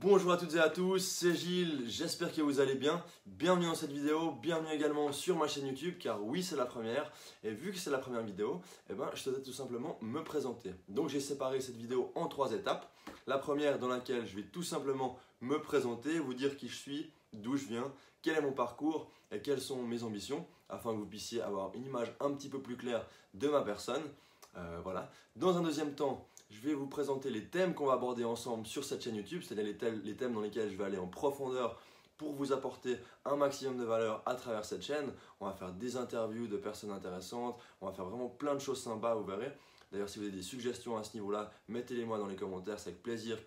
Bonjour à toutes et à tous, c'est Gilles, j'espère que vous allez bien. Bienvenue dans cette vidéo, bienvenue également sur ma chaîne YouTube, car oui c'est la première. Et vu que c'est la première vidéo, je souhaitais tout simplement me présenter. Donc j'ai séparé cette vidéo en 3 étapes. La première dans laquelle je vais tout simplement me présenter, vous dire qui je suis, d'où je viens, quel est mon parcours et quelles sont mes ambitions, afin que vous puissiez avoir une image un petit peu plus claire de ma personne. Voilà. Dans un deuxième temps, je vais vous présenter les thèmes qu'on va aborder ensemble sur cette chaîne YouTube, c'est-à-dire les thèmes dans lesquels je vais aller en profondeur pour vous apporter un maximum de valeur à travers cette chaîne. On va faire des interviews de personnes intéressantes, on va faire vraiment plein de choses sympas, vous verrez. D'ailleurs, si vous avez des suggestions à ce niveau-là, mettez-les moi dans les commentaires, c'est avec plaisir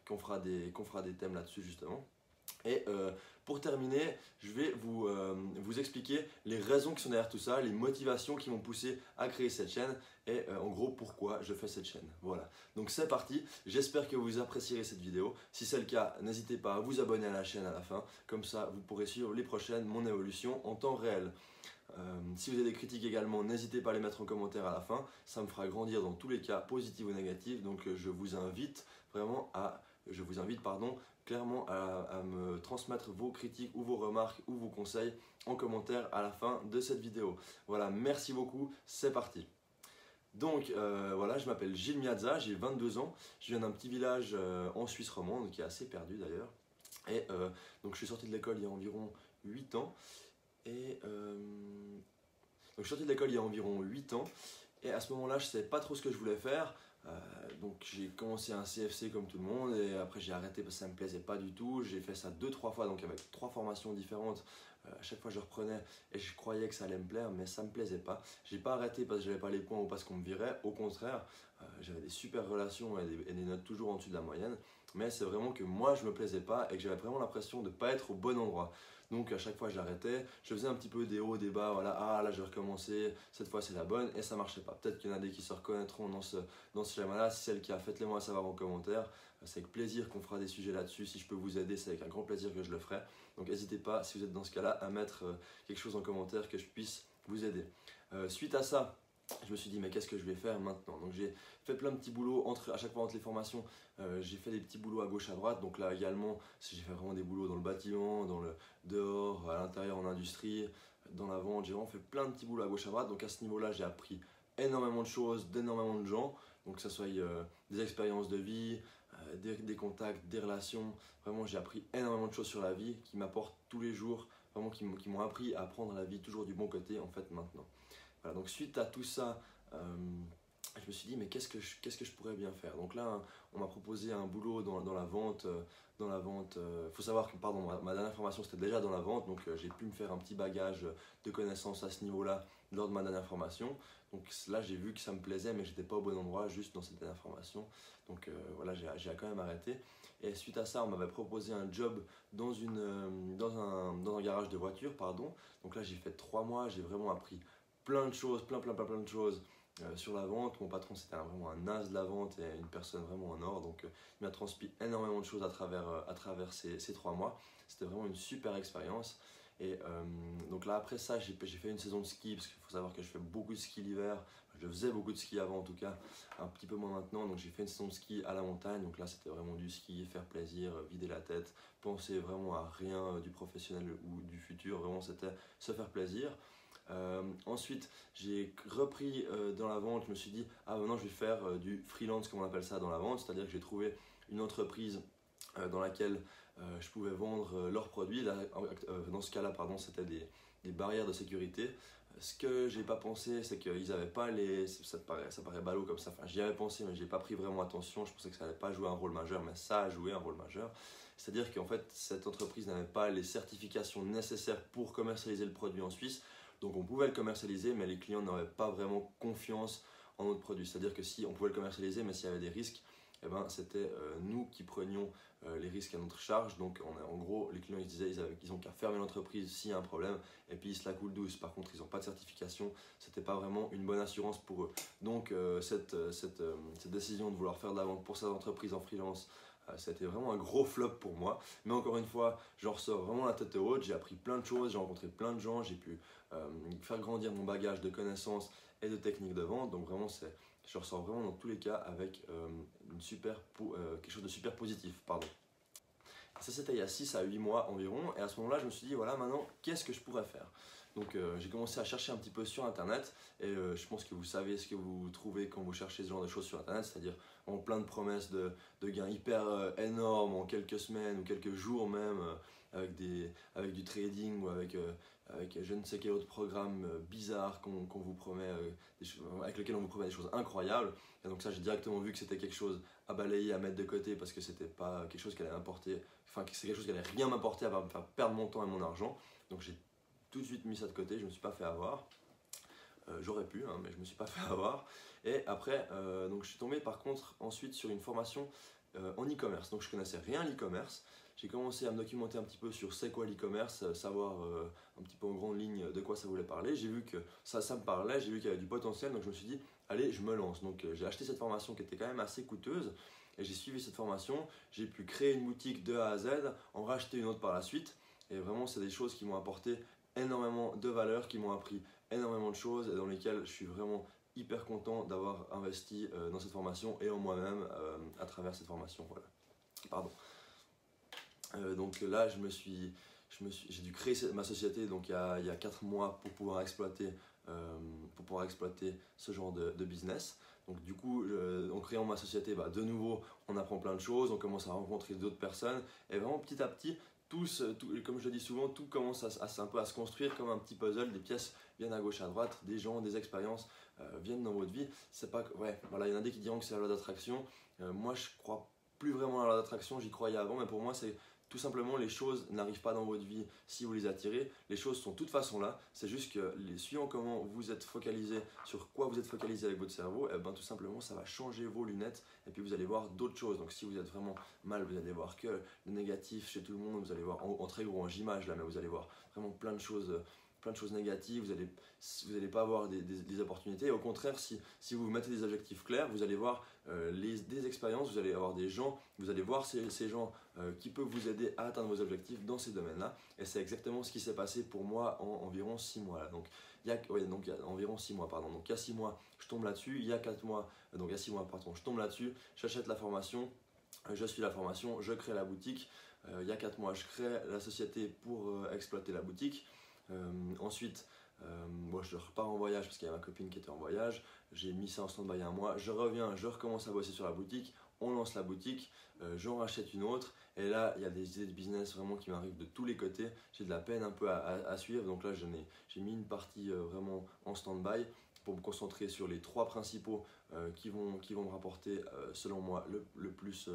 qu'on fera des thèmes là-dessus justement. Et pour terminer, je vais vous expliquer les raisons qui sont derrière tout ça, les motivations qui m'ont poussé à créer cette chaîne et en gros pourquoi je fais cette chaîne. Voilà, donc c'est parti, j'espère que vous apprécierez cette vidéo. Si c'est le cas, n'hésitez pas à vous abonner à la chaîne à la fin, comme ça vous pourrez suivre les prochaines, mon évolution en temps réel. Si vous avez des critiques également, n'hésitez pas à les mettre en commentaire à la fin, ça me fera grandir dans tous les cas, positifs ou négatifs, donc je vous invite clairement à me transmettre vos critiques ou vos remarques ou vos conseils en commentaire à la fin de cette vidéo. Voilà, merci beaucoup, c'est parti. Donc voilà, je m'appelle Gilles Miazza, j'ai 22 ans, je viens d'un petit village en Suisse romande qui est assez perdu d'ailleurs. Et donc je suis sorti de l'école il y a environ 8 ans. Donc je suis sorti de l'école il y a environ 8 ans. Et à ce moment-là, je ne savais pas trop ce que je voulais faire. Donc j'ai commencé un CFC comme tout le monde et après j'ai arrêté parce que ça ne me plaisait pas du tout. J'ai fait ça 2-3 fois, donc avec 3 formations différentes. À chaque fois je reprenais et je croyais que ça allait me plaire, mais ça ne me plaisait pas. J'ai pas arrêté parce que j'avais pas les points ou parce qu'on me virait. Au contraire, j'avais des super relations et des notes toujours en dessus de la moyenne. Mais c'est vraiment que moi je me plaisais pas et que j'avais vraiment l'impression de ne pas être au bon endroit. Donc à chaque fois je l'arrêtais, je faisais un petit peu des hauts, des bas, voilà, ah là je vais recommencer, cette fois c'est la bonne et ça marchait pas. Peut-être qu'il y en a des qui se reconnaîtront dans ce schéma-là, si c'est le cas, faites-le moi savoir en commentaire. C'est avec plaisir qu'on fera des sujets là-dessus, si je peux vous aider, c'est avec un grand plaisir que je le ferai. Donc n'hésitez pas, si vous êtes dans ce cas-là, à mettre quelque chose en commentaire que je puisse vous aider. Suite à ça, je me suis dit mais qu'est-ce que je vais faire maintenant? Donc j'ai fait plein de petits boulots à chaque fois entre les formations, j'ai fait des petits boulots à gauche à droite. Donc là également j'ai fait vraiment des boulots dans le bâtiment, dans le dehors, à l'intérieur en industrie, dans la vente. J'ai vraiment fait plein de petits boulots à gauche à droite. Donc à ce niveau là j'ai appris énormément de choses d'énormément de gens, donc que ce soit des expériences de vie, des contacts, des relations. Vraiment j'ai appris énormément de choses sur la vie qui m'apportent tous les jours, vraiment qui m'ont appris à prendre la vie toujours du bon côté en fait maintenant. Voilà, donc suite à tout ça, je me suis dit mais qu'est-ce que je pourrais bien faire. Donc là on m'a proposé un boulot dans la vente. Faut savoir que ma dernière formation c'était déjà dans la vente, donc j'ai pu me faire un petit bagage de connaissances à ce niveau-là lors de ma dernière formation. Donc là j'ai vu que ça me plaisait mais j'étais pas au bon endroit juste dans cette dernière formation. Donc voilà, j'ai quand même arrêté. Et suite à ça on m'avait proposé un job dans un garage de voiture, pardon. Donc là j'ai fait 3 mois, j'ai vraiment appris plein de choses, plein de choses sur la vente. Mon patron c'était vraiment un as de la vente et une personne vraiment en or, donc il m'a transmis énormément de choses à travers ces 3 mois. C'était vraiment une super expérience. Et donc là après ça j'ai fait une saison de ski, parce qu'il faut savoir que je fais beaucoup de ski l'hiver. Je faisais beaucoup de ski avant en tout cas, un petit peu moins maintenant. Donc j'ai fait une saison de ski à la montagne, donc là c'était vraiment du ski, faire plaisir, vider la tête, penser vraiment à rien du professionnel ou du futur, vraiment c'était se faire plaisir. Ensuite j'ai repris dans la vente. Je me suis dit ah maintenant je vais faire du freelance comme on appelle ça dans la vente, c'est à dire que j'ai trouvé une entreprise dans laquelle je pouvais vendre leurs produits. Là, dans ce cas là pardon, c'était des barrières de sécurité. Ce que j'ai pas pensé, c'est qu'ils n'avaient pas ça paraît ballot comme ça, enfin, j'y avais pensé mais j'ai pas pris vraiment attention. Je pensais que ça n'allait pas jouer un rôle majeur, mais ça a joué un rôle majeur. C'est-à-dire qu'en fait cette entreprise n'avait pas les certifications nécessaires pour commercialiser le produit en Suisse. Donc on pouvait le commercialiser, mais les clients n'avaient pas vraiment confiance en notre produit. C'est-à-dire que si on pouvait le commercialiser, mais s'il y avait des risques, c'était nous qui prenions les risques à notre charge. Donc en gros, les clients ils disaient qu'ils ont qu'à fermer l'entreprise s'il y a un problème, et puis ils se la coulent douce. Par contre, ils n'ont pas de certification, c'était pas vraiment une bonne assurance pour eux. Donc cette décision de vouloir faire de la vente pour cette entreprise en freelance, c'était vraiment un gros flop pour moi. Mais encore une fois, j'en ressors vraiment la tête haute. J'ai appris plein de choses, j'ai rencontré plein de gens, j'ai pu faire grandir mon bagage de connaissances et de techniques de vente. Donc vraiment, je ressors vraiment dans tous les cas avec quelque chose de super positif. Pardon. Ça c'était il y a 6 à 8 mois environ, et à ce moment-là je me suis dit voilà maintenant qu'est-ce que je pourrais faire. Donc j'ai commencé à chercher un petit peu sur internet, et je pense que vous savez ce que vous trouvez quand vous cherchez ce genre de choses sur internet, c'est-à-dire plein de promesses de gains hyper énormes en quelques semaines ou quelques jours même, avec du trading ou avec je ne sais quel autre programme bizarre qu'on vous promet, avec lequel on vous promet des choses incroyables. Et donc ça j'ai directement vu que c'était quelque chose à balayer, à mettre de côté, parce que c'était pas quelque chose qui allait m'apporter, enfin c'est quelque chose qui allait rien m'apporter à part me faire perdre mon temps et mon argent. Donc j'ai tout de suite mis ça de côté, je ne me suis pas fait avoir. J'aurais pu, hein, mais je ne me suis pas fait avoir. Et après, donc je suis tombé par contre ensuite sur une formation en e-commerce. Donc je connaissais rien à l'e-commerce. J'ai commencé à me documenter un petit peu sur c'est quoi l'e-commerce, savoir un petit peu en grande ligne de quoi ça voulait parler. J'ai vu que ça me parlait, j'ai vu qu'il y avait du potentiel, donc je me suis dit allez, je me lance. Donc j'ai acheté cette formation qui était quand même assez coûteuse, et j'ai suivi cette formation. J'ai pu créer une boutique de A à Z, en racheter une autre par la suite, et vraiment c'est des choses qui m'ont apporté énormément de valeur, qui m'ont appris énormément de choses, et dans lesquelles je suis vraiment hyper content d'avoir investi dans cette formation et en moi-même à travers cette formation. Voilà. Pardon. Donc là, j'ai dû créer ma société donc il y a 4 mois pour pouvoir exploiter ce genre de business. Donc du coup, en créant ma société, de nouveau, on apprend plein de choses, on commence à rencontrer d'autres personnes, et vraiment petit à petit, comme je le dis souvent, tout commence un peu à se construire comme un petit puzzle. Des pièces viennent à gauche, à droite, des gens, des expériences viennent dans votre vie. C'est pas, ouais, voilà, il y en a des qui diront que c'est la loi d'attraction. Moi, je crois plus vraiment à la loi d'attraction, j'y croyais avant, mais pour moi, c'est tout simplement les choses n'arrivent pas dans votre vie si vous les attirez. Les choses sont de toute façon là. C'est juste que suivant comment vous êtes focalisé, sur quoi vous êtes focalisé avec votre cerveau, et tout simplement ça va changer vos lunettes, et puis vous allez voir d'autres choses. Donc si vous êtes vraiment mal, vous allez voir que le négatif chez tout le monde. Vous allez voir en très gros, en image là, mais vous allez voir vraiment plein de choses négatives. Vous allez pas avoir des opportunités. Et au contraire, si vous mettez des objectifs clairs, vous allez voir des expériences, vous allez avoir des gens, vous allez voir ces gens qui peuvent vous aider à atteindre vos objectifs dans ces domaines-là. Et c'est exactement ce qui s'est passé pour moi en environ 6 mois. Là. Donc il y a environ 6 mois, pardon. Donc il y a 6 mois, je tombe là-dessus. Il y a 4 mois, donc il y a 6 mois, pardon, je tombe là-dessus. J'achète la formation, je suis la formation, je crée la boutique. Il y a 4 mois, je crée la société pour exploiter la boutique. Ensuite, moi je repars en voyage parce qu'il y a ma copine qui était en voyage. J'ai mis ça en stand-by un mois. Je reviens, je recommence à bosser sur la boutique. On lance la boutique, j'en rachète une autre. Et là, il y a des idées de business vraiment qui m'arrivent de tous les côtés. J'ai de la peine un peu à suivre. Donc là, j'ai mis une partie vraiment en stand-by pour me concentrer sur les 3 principaux qui vont me rapporter, selon moi, le plus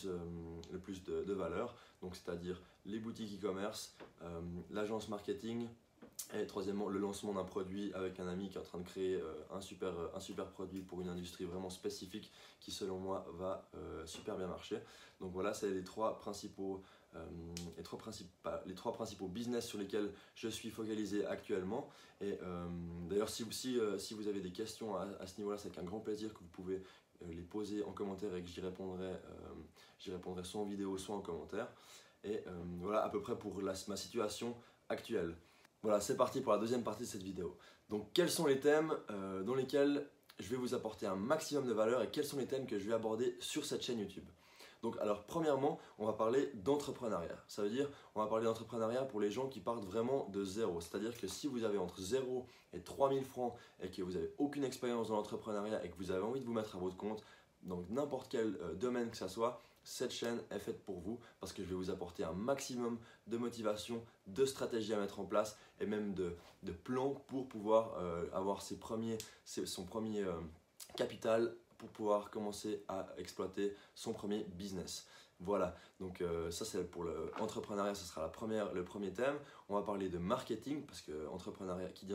de valeur. Donc, c'est-à-dire les boutiques e-commerce, l'agence marketing, et troisièmement, le lancement d'un produit avec un ami qui est en train de créer un super produit pour une industrie vraiment spécifique qui, selon moi, va super bien marcher. Donc voilà, c'est les 3 principaux business sur lesquels je suis focalisé actuellement. Et d'ailleurs, si vous avez des questions à ce niveau-là, c'est avec un grand plaisir que vous pouvez les poser en commentaire, et que j'y répondrai soit en vidéo, soit en commentaire. Et voilà à peu près pour ma situation actuelle. Voilà, c'est parti pour la deuxième partie de cette vidéo. Donc, quels sont les thèmes dans lesquels je vais vous apporter un maximum de valeur, et quels sont les thèmes que je vais aborder sur cette chaîne YouTube? Donc, alors, premièrement, on va parler d'entrepreneuriat. Ça veut dire, on va parler d'entrepreneuriat pour les gens qui partent vraiment de zéro. C'est-à-dire que si vous avez entre 0 et 3000 francs et que vous n'avez aucune expérience dans l'entrepreneuriat et que vous avez envie de vous mettre à votre compte, dans n'importe quel domaine que ça soit, cette chaîne est faite pour vous, parce que je vais vous apporter un maximum de motivation, de stratégies à mettre en place, et même de plans pour pouvoir avoir son premier capital, pour pouvoir commencer à exploiter son premier business. Voilà, donc ça c'est pour l'entrepreneuriat, ce sera le premier thème. On va parler de marketing, parce que qui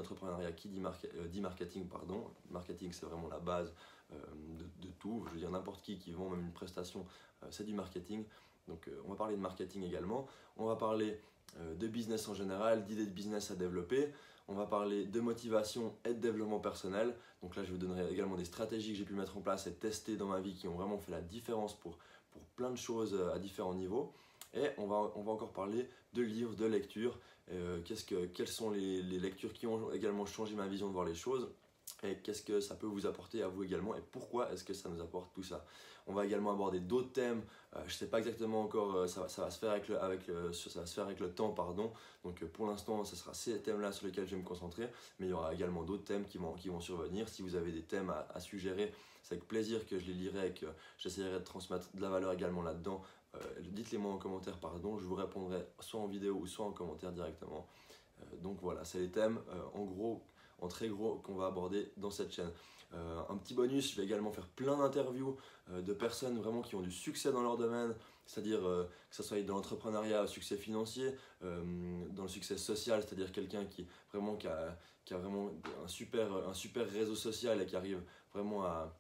dit marketing, pardon. Marketing, c'est vraiment la base de tout. Je veux dire, n'importe qui vend même une prestation, c'est du marketing. Donc on va parler de marketing également. On va parler de business en général, d'idées de business à développer. On va parler de motivation et de développement personnel. Donc là, je vous donnerai également des stratégies que j'ai pu mettre en place et tester dans ma vie, qui ont vraiment fait la différence pour plein de choses à différents niveaux. Et on va encore parler de livres, de lectures, quelles sont les lectures qui ont également changé ma vision de voir les choses, et qu'est-ce que ça peut vous apporter à vous également et pourquoi est-ce que ça nous apporte tout ça. On va également aborder d'autres thèmes, je ne sais pas exactement encore, ça va se faire ça va se faire avec le temps, pardon. Donc pour l'instant ce sera ces thèmes-là sur lesquels je vais me concentrer, mais il y aura également d'autres thèmes qui vont survenir. Si vous avez des thèmes à suggérer, c'est avec plaisir que je les lirai et que j'essaierai de transmettre de la valeur également là-dedans. Dites-les moi en commentaire, pardon, je vous répondrai soit en vidéo ou soit en commentaire directement. Donc voilà, c'est les thèmes en gros, en très gros, qu'on va aborder dans cette chaîne. Un petit bonus, je vais également faire plein d'interviews de personnes vraiment qui ont du succès dans leur domaine, c'est-à-dire que ce soit dans l'entrepreneuriat, succès financier, dans le succès social, c'est-à-dire quelqu'un qui a vraiment un super réseau social et qui arrive vraiment à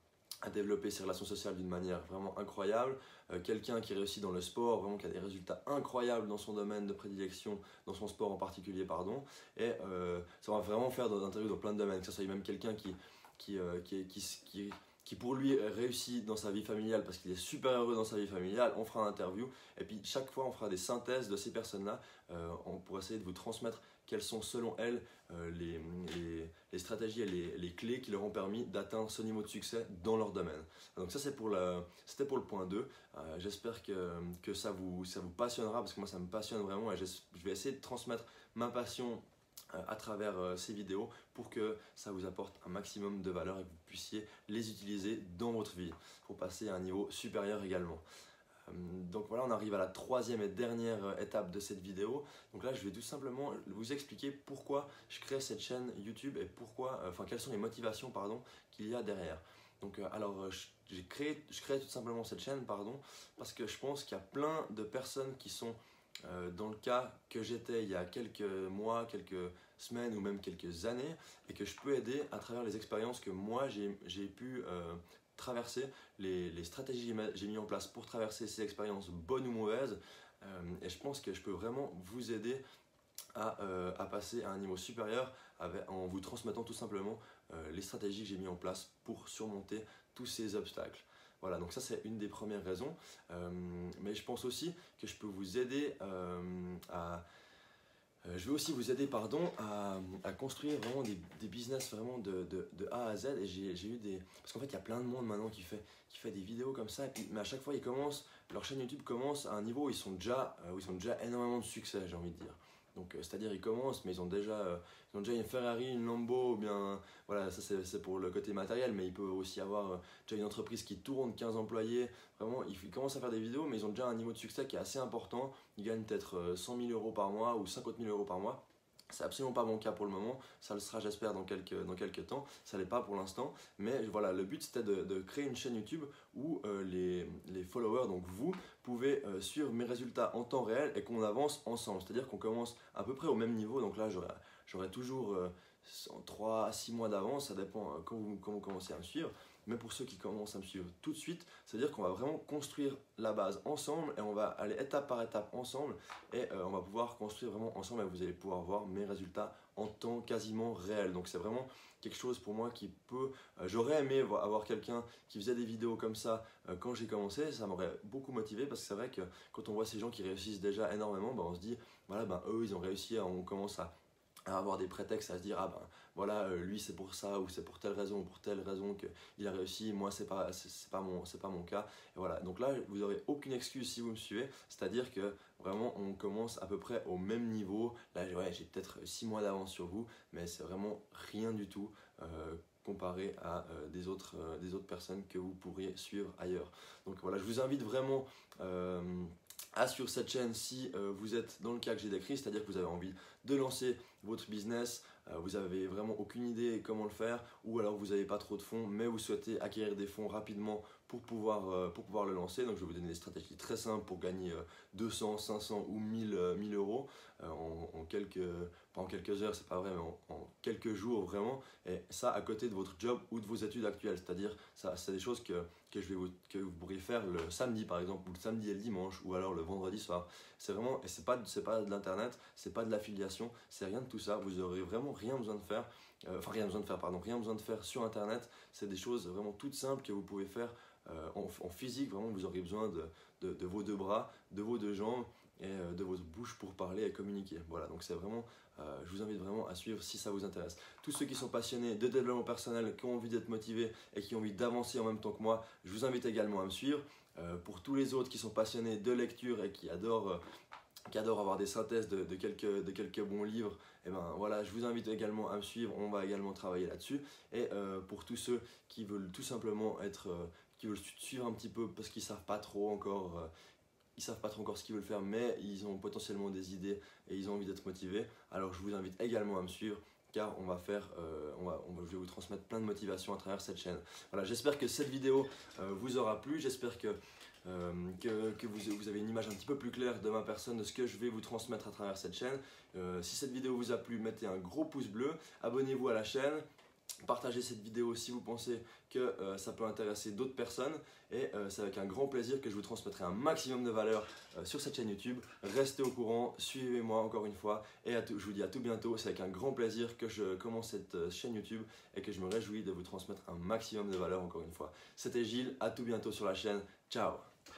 développer ses relations sociales d'une manière vraiment incroyable, quelqu'un qui réussit dans le sport, vraiment qui a des résultats incroyables dans son domaine de prédilection, dans son sport en particulier, pardon, et ça va vraiment faire des interviews dans plein de domaines, que ce soit même quelqu'un qui pour lui réussit dans sa vie familiale parce qu'il est super heureux dans sa vie familiale, on fera une interview et puis chaque fois on fera des synthèses de ces personnes-là pour essayer de vous transmettre quelles sont selon elles les stratégies et les clés qui leur ont permis d'atteindre ce niveau de succès dans leur domaine. Donc ça c'était pour le point 2. J'espère que ça vous passionnera parce que moi ça me passionne vraiment et je vais essayer de transmettre ma passion à travers ces vidéos pour que ça vous apporte un maximum de valeur et que vous puissiez les utiliser dans votre vie pour passer à un niveau supérieur également. Donc voilà, on arrive à la troisième et dernière étape de cette vidéo. Donc là, je vais tout simplement vous expliquer pourquoi je crée cette chaîne YouTube et quelles sont les motivations qu'il y a derrière. Donc je crée tout simplement cette chaîne parce que je pense qu'il y a plein de personnes qui sont dans le cas que j'étais il y a quelques mois, quelques semaines ou même quelques années et que je peux aider à travers les expériences que moi j'ai pu traverser, les stratégies que j'ai mis en place pour traverser ces expériences bonnes ou mauvaises et je pense que je peux vraiment vous aider à passer à un niveau supérieur en vous transmettant tout simplement les stratégies que j'ai mis en place pour surmonter tous ces obstacles. Voilà, donc ça c'est une des premières raisons, mais je pense aussi que je peux vous aider je vais aussi vous aider à construire vraiment des business vraiment de A à Z et j'ai eu parce qu'en fait il y a plein de monde maintenant qui fait des vidéos comme ça, mais à chaque fois leur chaîne YouTube commence à un niveau où ils sont déjà énormément de succès, j'ai envie de dire. Donc c'est-à-dire ils commencent mais ils ont déjà une Ferrari, une Lambo ou bien voilà, ça c'est pour le côté matériel, mais il peut aussi avoir déjà une entreprise qui tourne, 15 employés, vraiment ils commencent à faire des vidéos mais ils ont déjà un niveau de succès qui est assez important, ils gagnent peut-être 100 000 € par mois ou 50 000 € par mois. C'est absolument pas mon cas pour le moment, ça le sera j'espère dans quelques temps, ça l'est pas pour l'instant, mais voilà, le but c'était de créer une chaîne YouTube où les followers, donc vous, pouvez suivre mes résultats en temps réel et qu'on avance ensemble, c'est-à-dire qu'on commence à peu près au même niveau, donc là j'aurai toujours 3 à 6 mois d'avance, ça dépend quand vous commencez à me suivre. Mais pour ceux qui commencent à me suivre tout de suite, c'est-à-dire qu'on va vraiment construire la base ensemble et on va aller étape par étape ensemble et on va pouvoir construire vraiment ensemble et vous allez pouvoir voir mes résultats en temps quasiment réel. Donc c'est vraiment quelque chose pour moi qui peut... j'aurais aimé avoir quelqu'un qui faisait des vidéos comme ça quand j'ai commencé, ça m'aurait beaucoup motivé parce que c'est vrai que quand on voit ces gens qui réussissent déjà énormément, on se dit, voilà, eux ils ont réussi, on commence à avoir des prétextes à se dire voilà lui c'est pour ça ou c'est pour telle raison ou pour telle raison qu'il a réussi, moi c'est pas mon cas et voilà, donc là vous n'aurez aucune excuse si vous me suivez, c'est à dire que vraiment on commence à peu près au même niveau. Là j'ai peut-être 6 mois d'avance sur vous mais c'est vraiment rien du tout comparé à des autres personnes que vous pourriez suivre ailleurs. Donc voilà, je vous invite vraiment à suivre cette chaîne si vous êtes dans le cas que j'ai décrit, c'est-à-dire que vous avez envie de lancer votre business, vous n'avez vraiment aucune idée comment le faire, ou alors vous n'avez pas trop de fonds mais vous souhaitez acquérir des fonds rapidement pour pouvoir le lancer. Donc je vais vous donner des stratégies très simples pour gagner 200, 500 ou 1000 euros pas en quelques heures, c'est pas vrai, mais en quelques jours vraiment, et ça à côté de votre job ou de vos études actuelles, c'est-à-dire ça c'est des choses que vous pourriez faire le samedi par exemple, ou le samedi et le dimanche, ou alors le vendredi soir. C'est vraiment, et c'est pas de l'internet, c'est pas de l'affiliation, c'est rien de tout ça, vous aurez vraiment rien besoin de faire. enfin rien besoin de faire, pardon, rien besoin de faire sur internet, c'est des choses vraiment toutes simples que vous pouvez faire en physique. Vraiment vous aurez besoin de vos deux bras, de vos deux jambes et de votre bouche pour parler et communiquer. Voilà, donc c'est vraiment, je vous invite vraiment à suivre si ça vous intéresse. Tous ceux qui sont passionnés de développement personnel, qui ont envie d'être motivés et qui ont envie d'avancer en même temps que moi, je vous invite également à me suivre. Pour tous les autres qui sont passionnés de lecture et qui adorent avoir des synthèses de quelques bons livres, et ben voilà, je vous invite également à me suivre, on va également travailler là-dessus. Et pour tous ceux qui veulent tout simplement qui veulent suivre un petit peu parce qu'ils ne savent pas trop encore, ce qu'ils veulent faire, mais ils ont potentiellement des idées et ils ont envie d'être motivés, alors je vous invite également à me suivre, car je vais vous transmettre plein de motivation à travers cette chaîne. Voilà, j'espère que cette vidéo vous aura plu, j'espère que vous avez une image un petit peu plus claire de ma personne, de ce que je vais vous transmettre à travers cette chaîne. Si cette vidéo vous a plu, mettez un gros pouce bleu, abonnez-vous à la chaîne, partagez cette vidéo si vous pensez que ça peut intéresser d'autres personnes, et c'est avec un grand plaisir que je vous transmettrai un maximum de valeur sur cette chaîne YouTube. Restez au courant, suivez-moi encore une fois, et je vous dis à tout bientôt. C'est avec un grand plaisir que je commence cette chaîne YouTube et que je me réjouis de vous transmettre un maximum de valeur encore une fois. C'était Gilles, à tout bientôt sur la chaîne, ciao.